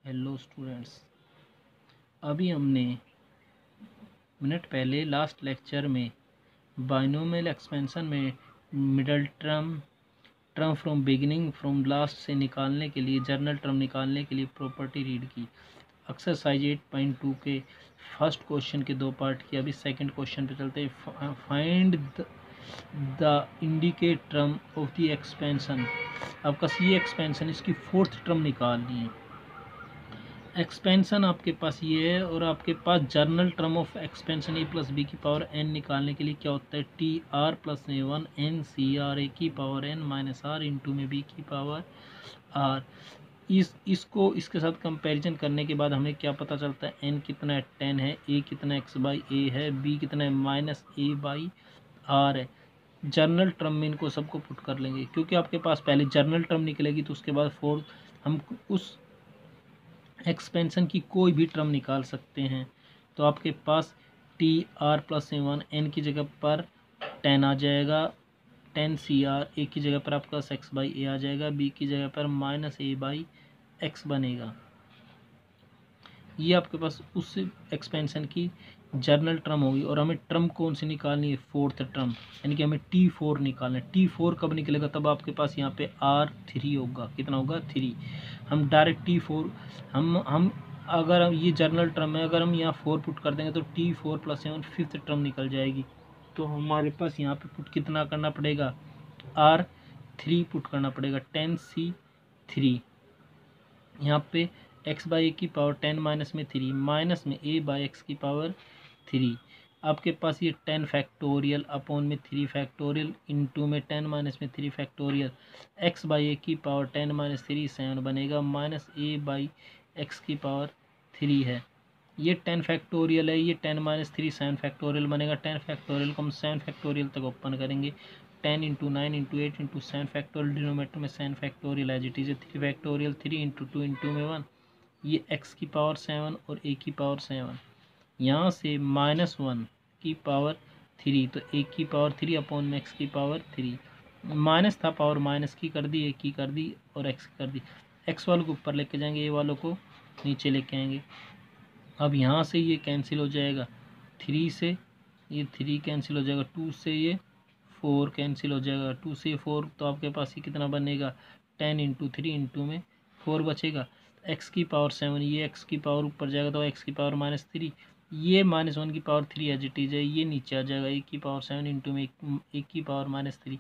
Hello students, अभी हमने minute पहले लास्ट लेक्चर में बाइनोमियल एक्सपेंशन में middle term from beginning from last से निकालने के लिए जर्नल टर्म निकालने के लिए प्रॉपर्टी रीड की। एक्सरसाइज 8.2 के फर्स्ट क्वेश्चन के दो पार्ट की। अभी सेकंड क्वेश्चन पे चलते हैं। Find the indicate term of the expansion. आपका सी एक्सपेंशन इसकी फोर्थ टर्म निकालनी है। एक्सपेंशन आपके पास ये है और आपके पास general term of expansion A plus B की पावर एन निकालने के लिए क्या होता है, T R plus A one N C R A की power N minus R into में बी की पावर आर। इसको इसके साथ कंपैरिजन करने के बाद हमें क्या पता चलता है, एन कितना है 10 है, ए कितना एक्स बाई ए है, बी कितना है माइनस ए बाई आर है। जर्नल टर्म में इनको सबको पुट कर लेंगे क्योंकि आपके पास पहले जर्नल टर्म निकलेगी तो उसके बाद फोर्थ हम उस एक्सपेंशन की कोई भी टर्म निकाल सकते हैं। तो आपके पास T R plus A one N की जगह पर 10 आ जाएगा, 10 सी आर ए की जगह पर आपका एक्स बाई ए आ जाएगा, बी की जगह पर माइनस ए बाई एक्स बनेगा। ये आपके पास उस एक्सपेंशन की जर्नल टर्म होगी और हमें टर्म कौन सी निकालनी है, फोर्थ टर्म, यानी कि हमें T4 निकालना है। T4 कब निकलेगा, तब आपके पास यहाँ पे R3 होगा। कितना होगा, 3। हम डायरेक्ट T4 हम अगर हम ये जर्नल टर्म है, अगर हम यहाँ 4 पुट कर देंगे तो T4 प्लस 7 फिफ्थ टर्म निकल जाएगी। तो हमारे पास यहाँ पे पुट कितना करना पड़ेगा, R3 पुट करना पड़ेगा, 10C3। यहाँ पे एक्स बाई ए की पावर 10 माइनस में 3 माइनस में ए बाई एक्स की पावर 3। आपके पास ये 10 फैक्टोरियल अपॉन में 3 फैक्टोरियल इंटू में 10 माइनस में 3 फैक्टोरियल एक्स बाई ए की पावर 10 माइनस 3 7 बनेगा, माइनस ए बाई एक्स की पावर 3 है। ये 10 फैक्टोरियल है, ये 10 माइनस 3 7 फैक्टोरियल बनेगा। 10 फैक्टोरियल को हम 7 फैक्टोरियल तक ओपन करेंगे। 10 into 9 into 8 into 7 factorial, denominator में 7 फैक्टोरियल एज इट इज है। 3 फैक्टोरियल 3 इंटू 2 इंटू में 1, ये x की पावर 7 और a की पावर 7। यहाँ से -1 की पावर 3, तो a की पावर 3 अपॉन में x की पावर 3। माइनस था, पावर माइनस की कर दी, a की कर दी और x की कर दी। x वालों को ऊपर लेके जाएंगे, a वालों को नीचे लेके आएंगे। अब यहाँ से ये कैंसिल हो जाएगा, 3 से ये 3 कैंसिल हो जाएगा, 2 से ये 4 कैंसिल हो जाएगा, 2 से 4, तो आपके पास ये कितना बनेगा, 10 इंटू 3 इंटू में 4 बचेगा। एक्स की पावर 7, ये एक्स की पावर ऊपर जाएगा तो एक्स की पावर -3, ये -1 की पावर 3 एज इट इज है, ये नीचे आ जाएगा, ए की पावर 7 इंटू में एक की पावर -3।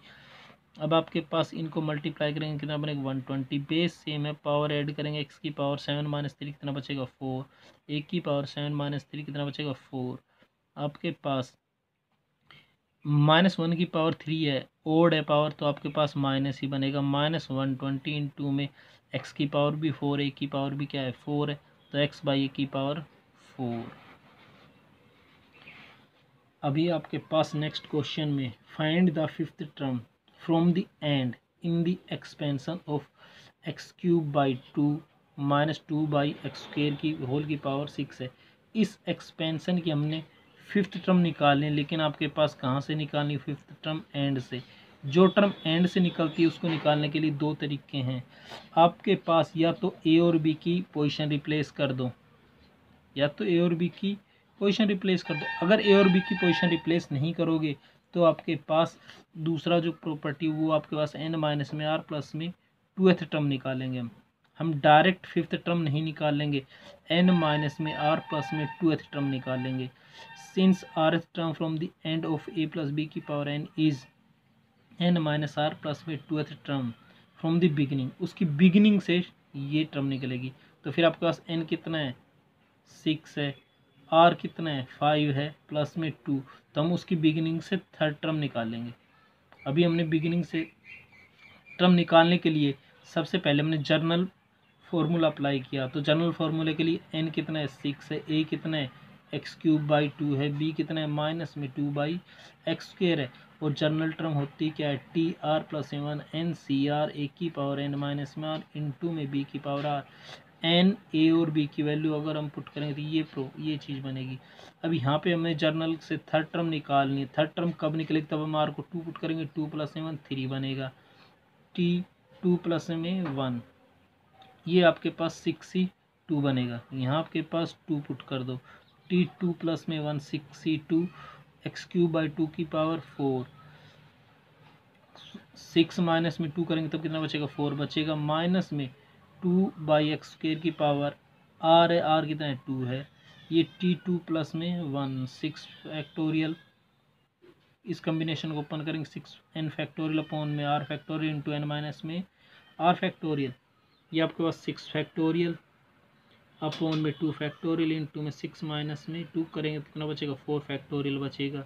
अब आपके पास इनको मल्टीप्लाई करेंगे, कितना बनेगा 120। बेस सेम है, पावर ऐड करेंगे, एक्स की पावर 7 -3 कितना बचेगा 4, एक की पावर 7 -3 कितना बचेगा 4। आपके पास -1 की पावर 3 है, ओड है पावर, तो आपके पास माइनस ही बनेगा। -120 इंटू में एक्स की पावर भी 4, ए की पावर भी क्या है 4 है, तो एक्स बाई ए की पावर 4। अभी आपके पास नेक्स्ट क्वेश्चन में find the fifth term from the and in the expansion of x cube by 2 minus 2 by x square की होल की पावर 6 है। इस एक्सपेंशन की हमने फिफ्थ टर्म निकालनी है, लेकिन आपके पास कहाँ से निकालनी, फिफ्थ टर्म एंड से। जो टर्म एंड से निकलती है उसको निकालने के लिए दो तरीके हैं आपके पास, या तो ए और बी की पोजीशन रिप्लेस कर दो, या तो ए और बी की पोजीशन रिप्लेस कर दो। अगर ए और बी की पोजीशन रिप्लेस नहीं करोगे तो आपके पास दूसरा जो प्रॉपर्टी वो आपके पास एन माइनस में आर प्लस में 2th टर्म निकालेंगे। हम डायरेक्ट फिफ्थ टर्म नहीं निकालेंगे, एन माइनस में आर प्लस में 2th टर्म निकालेंगे। Since rth term from the end of A plus B की power N is N minus R plus में 2th term from the beginning, उसकी beginning से ये टर्म निकलेगी। तो फिर आपके पास एन कितना है 6 है, आर कितना है 5 है, प्लस में 2, तो हम उसकी बिगिनिंग से थर्ड टर्म निकालेंगे। अभी हमने बिगिनिंग से टर्म निकालने के लिए सबसे पहले हमने जर्नल फार्मूला अप्लाई किया। तो जर्नल फार्मूले के लिए एन कितना है 6 है, ए कितना है एक्स क्यूब बाई 2 है, बी कितना है माइनस में 2 बाई एक्स स्क्वेयर है, और जर्नल टर्म होती क्या है T R plus 7 N C R A की पावर एन माइनस में आर इंटू में बी की पावर आर। एन ए और बी की वैल्यू अगर हम पुट करेंगे तो ये चीज़ बनेगी। अब यहाँ पे हमें जर्नल से थर्ड टर्म निकालनी है। थर्ड टर्म कब निकलेगी, तब हम आर को 2 पुट करेंगे, 2 प्लस 7 3 बनेगा, टी 2 प्लस में 1, ये आपके पास 6 ही 2 बनेगा। यहाँ आपके पास 2 पुट कर दो, t2 प्लस में 1 6c2 एक्स क्यूब बाई 2 की पावर 4, 6 माइनस में 2 करेंगे तब कितना बचेगा 4 बचेगा, माइनस में 2 बाई एक्स स्क्वायर की पावर r है, r कितना है 2 है, ये t2 प्लस में 1 6 फैक्टोरियल, इस कम्बिनेशन को ओपन करेंगे 6n फैक्टोरियल अपॉन में r factorial into n minus में r फैक्टोरियल, ये आपके पास 6 फैक्टोरियल अपॉन में 2 फैक्टोरियल इंटू में 6 माइनस में 2 करेंगे तो कितना बचेगा 4 फैक्टोरियल बचेगा,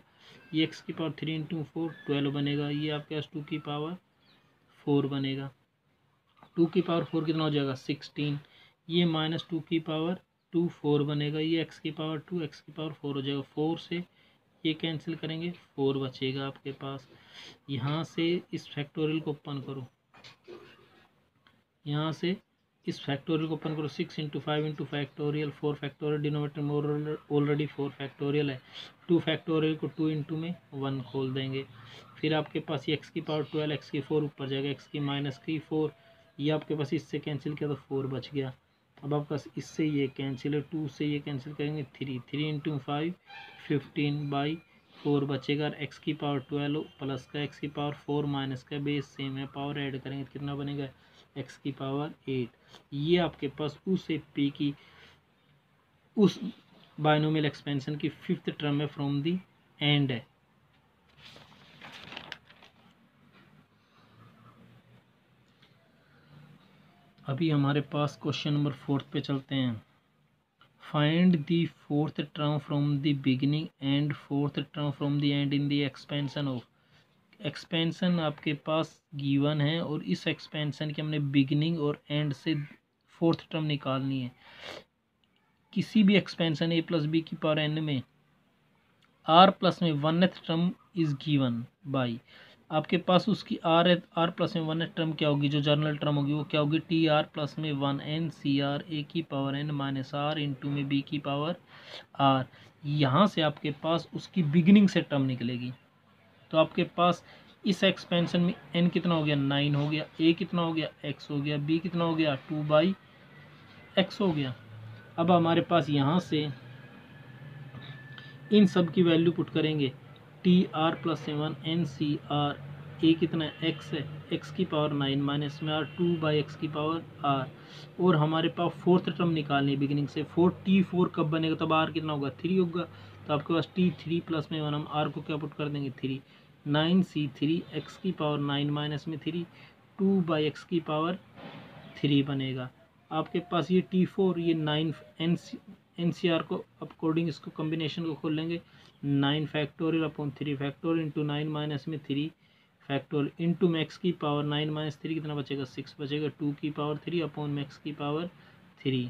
ये x की पावर 3 इंटू 4 12 बनेगा, ये आपके पास 2 की पावर 4 बनेगा, 2 की पावर 4 कितना हो जाएगा 16, ये माइनस 2 की पावर 2 4 बनेगा, ये x की पावर 2 x की पावर 4 हो जाएगा, 4 से ये कैंसिल करेंगे 4 बचेगा आपके पास। यहाँ से इस फैक्टोरियल को ओपन करो, यहाँ से इस फैक्टोरियल को ओपन करो, 6 into 5 into factorial 4 factorial, denominator में ऑलरेडी 4 फैक्टोरियल है, 2 फैक्टोरियल को 2 इंटू में 1 खोल देंगे, फिर आपके पास ये एक्स की पावर 12 एक्स की 4 ऊपर जाएगा, एक्स की माइनस की 4, ये आपके पास इससे कैंसिल किया तो 4 बच गया। अब आपके पास इससे ये कैंसिल है, 2 से ये कैंसिल करेंगे 3 इंटू 5 15 बाई 4 बचेगा, एक्स की पावर 12 प्लस का एक्स की पावर 4 माइनस का बेस सेम है, पावर ऐड करेंगे तो कितना बनेगा एक्स की पावर 8, ये आपके पास उस पी की उस बाइनोमियल एक्सपेंशन की 5th टर्म है फ्रॉम दी एंड है। अभी हमारे पास क्वेश्चन नंबर 4 पे चलते हैं। Find the 4th term from the beginning and 4th term from the and in the expansion of, expansion आपके पास गिवन है और इस एक्सपेंशन की हमने बिगिनिंग और एंड से 4th टर्म निकालनी है। किसी भी एक्सपेंशन a प्लस बी की पावर n में r प्लस में 1th term is given by, आपके पास उसकी r प्लस में 1th टर्म क्या होगी, जो जर्नल टर्म होगी वो क्या होगी, टी आर प्लस में 1n सी आर ए की power n minus R into में b की पावर r, यहाँ से आपके पास उसकी बिगिनिंग से टर्म निकलेगी। तो आपके पास इस एक्सपेंशन में n कितना हो गया 9 हो गया, a कितना हो गया x हो गया, b कितना हो गया 2 बाई x हो गया। अब हमारे पास यहाँ से इन सब की वैल्यू पुट करेंगे, T R plus 7 N C R A कितना है x है, x की पावर 9 माइनस में r 2 बाई एक्स की पावर r, और हमारे पास 4th टर्म निकालनी है बिगिनिंग से, 4 कब बनेगा तब r कितना होगा 3 होगा, तो आपके पास t3 प्लस में 1 हम r को क्या पुट कर देंगे 3, 9c3 x की पावर 9 माइनस में 3 2 बाई एक्स की पावर 3 बनेगा। आपके पास ये t4 ये 9 NCR को अकॉर्डिंग इसको कॉम्बिनेशन को खोल लेंगे, 9 factorial upon 3 factorial into 9 minus में 3 फैक्टोरियल इंटू मैक्स की पावर 9 माइनस 3 कितना बचेगा 6 बचेगा, 2 की पावर 3 अपॉन मैक्स की पावर 3,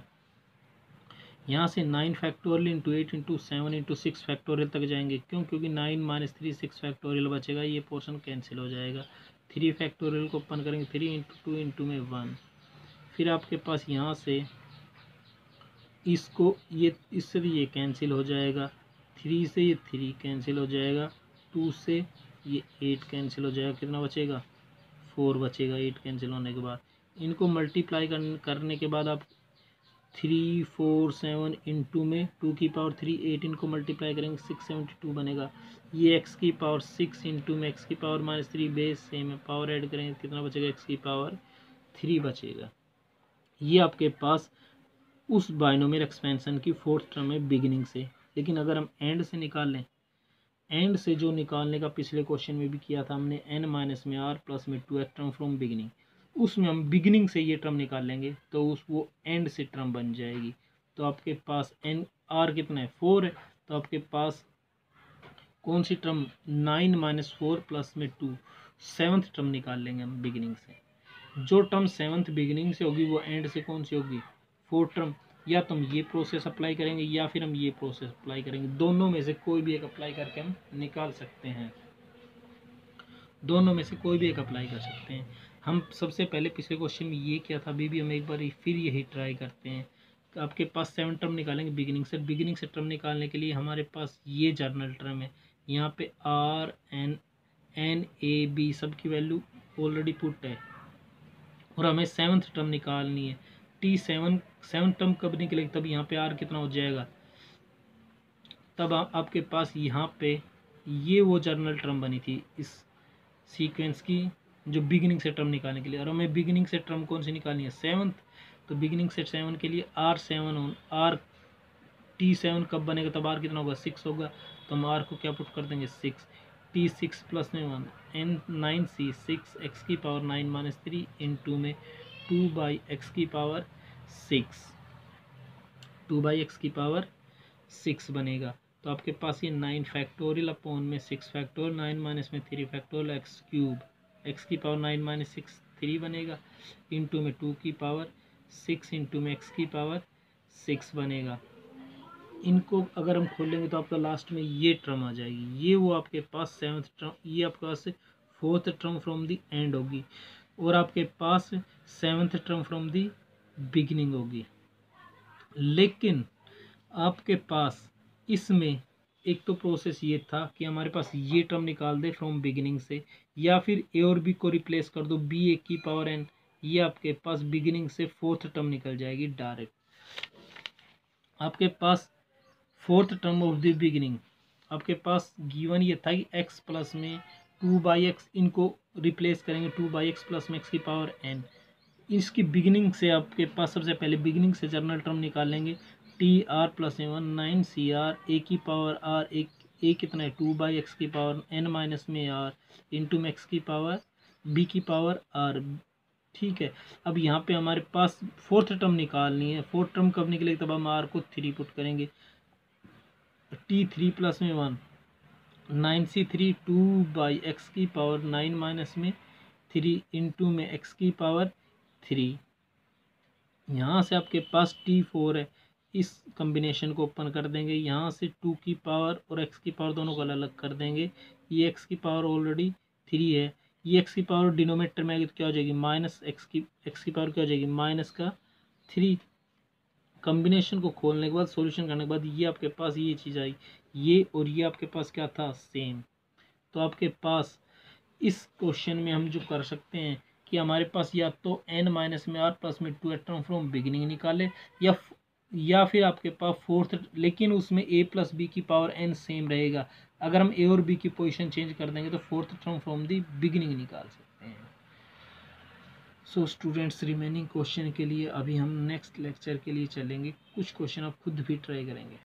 यहाँ से 9 factorial into 8 into 7 into 6 factorial तक जाएंगे, क्यों, क्योंकि 9 माइनस 3 6 फैक्टोरियल बचेगा, ये पोर्शन कैंसिल हो जाएगा, 3 फैक्टोरियल को ओपन करेंगे 3 इंटू 2 इंटू में 1, फिर आपके पास यहाँ से इसको ये इससे भी ये कैंसिल हो जाएगा, 3 से ये 3 कैंसिल हो जाएगा, 2 से ये 8 कैंसिल हो जाएगा, कितना बचेगा 4 बचेगा, 8 कैंसिल होने के बाद इनको मल्टीप्लाई करने के बाद आप 3 4 7 इंटू में 2 की पावर 3 8 इनको मल्टीप्लाई करेंगे 672 बनेगा, ये एक्स की पावर 6 इंटू में एक्स की पावर माइनस 3 बेस सेम है, पावर ऐड करेंगे कितना बचेगा एक्स की पावर 3 बचेगा। ये आपके पास उस बाइनोमियल एक्सपेंशन की 4th टर्म है बिगिनिंग से। लेकिन अगर हम एंड से निकाल लें, एंड से जो निकालने का पिछले क्वेश्चन में भी किया था हमने, n माइनस में r प्लस में 2 टर्म फ्रॉम बिगिनिंग, उसमें हम बिगिनिंग से ये टर्म निकाल लेंगे तो वो एंड से टर्म बन जाएगी। तो आपके पास n r कितना है 4 है, तो आपके पास कौन सी टर्म 9 माइनस 4 प्लस में 2 7th टर्म निकाल लेंगे हम बिगिनिंग से। जो टर्म 7th बिगिनिंग से होगी वो एंड से कौन सी होगी 4th टर्म, या तो हम ये प्रोसेस अप्लाई करेंगे या फिर हम ये प्रोसेस अप्लाई करेंगे, दोनों में से कोई भी एक अप्लाई करके हम निकाल सकते हैं, दोनों में से कोई भी एक अप्लाई कर सकते हैं। हम सबसे पहले पिछले क्वेश्चन में ये किया था, अभी भी हम एक बार फिर यही ट्राई करते हैं। आपके पास 7 टर्म निकालेंगे बिगिनिंग से, बिगिनिंग से टर्म निकालने के लिए हमारे पास ये जर्नल टर्म है, यहाँ पे R N A B सब की वैल्यू ऑलरेडी पुट है और हमें 7th टर्म निकालनी है, सेवन टर्म कब निकलेगी, तब यहाँ पे आर कितना हो जाएगा, तब आपके पास यहाँ पे ये वो जर्नल टर्म बनी थी इस सीक्वेंस की, जो बिगिनिंग से टर्म निकालने के लिए। और हमें बिगिनिंग से टर्म कौन सी निकालनी है, सेवन्थ। तो बिगिनिंग से 7 के लिए T7 कब बनेगा, तब आर कितना होगा, 6 होगा। तो हम आर को क्या पुट कर देंगे, 6। T6 प्लस में 1 N9C 6 x की पावर 9 माइनस 3 इंटू में 2/x की पावर 6, 2/x की पावर 6 बनेगा। तो आपके पास ये 9 फैक्टोरियल अपॉन में 6 फैक्टोरियल, 9 माइनस में 3 फैक्टोरियल, एक्स क्यूब, एक्स की पावर 9 माइनस 6 3 बनेगा, इंटू में 2 की पावर 6 इंटू में एक्स की पावर 6 बनेगा। इनको अगर हम खोलेंगे तो आपका लास्ट में ये टर्म आ जाएगी, ये वो आपके पास 7th टर्म, ये आपके पास 4th term from the and होगी, और आपके पास 7th term from the beginning होगी। लेकिन आपके पास इसमें एक तो प्रोसेस ये था कि हमारे पास ये टर्म निकाल दे फ्रॉम बिगिनिंग से, या फिर ए और बी को रिप्लेस कर दो, बी ए की पावर एन, ये आपके पास बिगिनिंग से 4th टर्म निकल जाएगी डायरेक्ट। आपके पास 4th term of the beginning आपके पास गिवन ये था कि x प्लस में 2/x, इनको रिप्लेस करेंगे 2/x प्लस में x की पावर n। इसकी बिगिनिंग से आपके पास सबसे पहले बिगिनिंग से जर्नल टर्म निकाल लेंगे, TR प्लस 1 9CR ए की पावर r, ए कितना है 2/x की पावर n माइनस में r इंटू में x की पावर b की पावर r। ठीक है, अब यहाँ पे हमारे पास 4th टर्म निकालनी है। 4th टर्म कब निकलेगी, तब हम r को 3 पुट करेंगे, T3 प्लस में 1 9C3 2/x की पावर 9 माइनस में 3 इंटू में x की पावर 3। यहाँ से आपके पास T4 है, इस कॉम्बिनेशन को ओपन कर देंगे, यहाँ से 2 की पावर और x की पावर दोनों को अलग अलग कर देंगे। ये x की पावर ऑलरेडी 3 है, ये x की पावर डिनोमिनेटर में आएगी तो क्या हो जाएगी, माइनस x की पावर क्या हो जाएगी, माइनस का 3। कॉम्बिनेशन को खोलने के बाद, सॉल्यूशन करने के बाद ये आपके पास ये चीज़ आई, ये और ये आपके पास क्या था, सेम। तो आपके पास इस क्वेश्चन में हम जो कर सकते हैं कि हमारे पास या तो n माइनस में r प्लस में 2 टर्म फ्रॉम बिगिनिंग निकाले, या फिर आपके पास 4th, लेकिन उसमें a प्लस बी की पावर n सेम रहेगा। अगर हम a और b की पोजीशन चेंज कर देंगे तो 4th term from the beginning निकाल सकते हैं। सो स्टूडेंट्स, रिमेनिंग क्वेश्चन के लिए अभी हम नेक्स्ट लेक्चर के लिए चलेंगे, कुछ क्वेश्चन आप खुद भी ट्राई करेंगे।